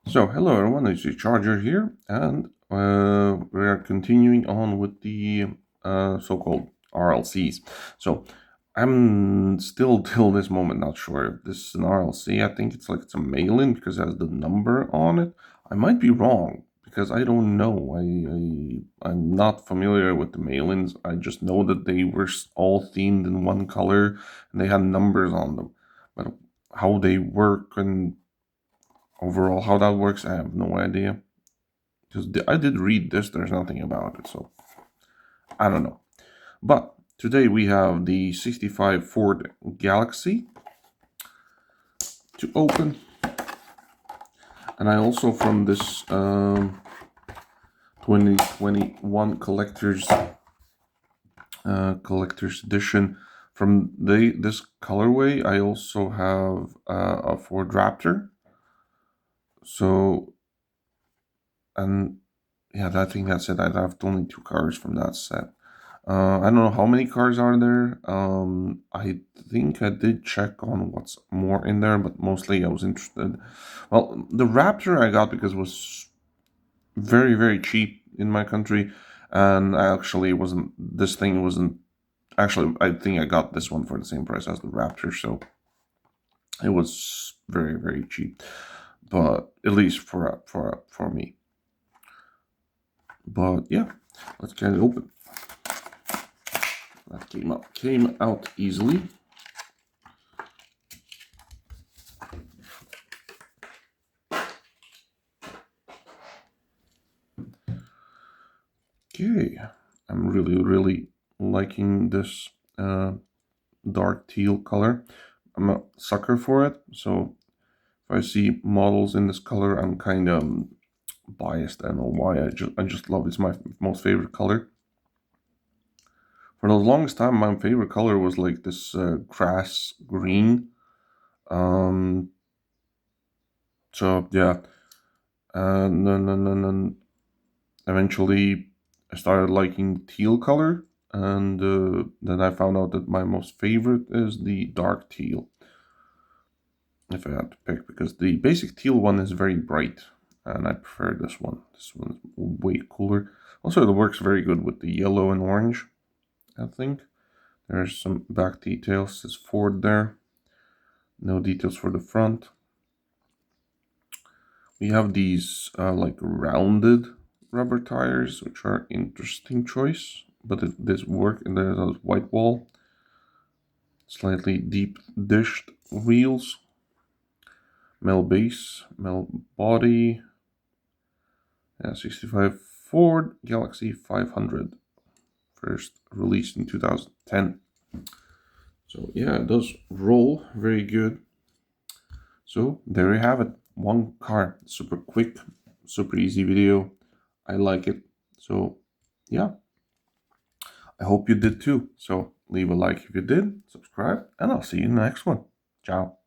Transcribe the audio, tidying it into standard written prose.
So, hello everyone, it's the Charger here, and we are continuing on with the so-called RLCs. So, I'm still till this moment not sure if this is an RLC. I think it's a mail-in because it has the number on it. I might be wrong because I don't know. I'm not familiar with the mail-ins. I just know that they were all themed in one color and they had numbers on them, but how they work and overall how that works, I have no idea. Because I did read this, there's nothing about it, so I don't know. But today we have the 65 Ford Galaxie to open. And I also from this 2021 collector's edition from this colorway, I also have a Ford Raptor. So, and yeah, I think that's it. I have only 2 cars from that set. I don't know how many cars are there. I think I did check on what's more in there, but mostly I was interested. Well, the Raptor I got because it was very, very cheap in my country, and I actually wasn't. This thing wasn't. Actually, I think I got this one for the same price as the Raptor, so it was very, very cheap. But at least for me. But yeah, let's get it open. That came out easily. Okay, I'm really liking this dark teal color. I'm a sucker for it, so if I see models in this color, I'm kind of biased. I don't know why. I just love it. It's my most favorite color. For the longest time, my favorite color was like this grass green. Um, so yeah, and then eventually I started liking teal color, and then I found out that my most favorite is the dark teal. If I had to pick, because the basic teal one is very bright, and I prefer this one. This one's way cooler. Also, it works very good with the yellow and orange, I think. There's some back details. It's Ford there. No details for the front. We have these like rounded rubber tires, which are interesting choice, but this work. And there's a white wall, slightly deep dished wheels, metal base, metal body. Yeah, 65 Ford Galaxie 500, first released in 2010. So yeah, it does roll very good. So there you have it. One car, super quick, super easy video. I like it. So yeah, I hope you did too. So leave a like if you did, subscribe, and I'll see you in the next one. Ciao.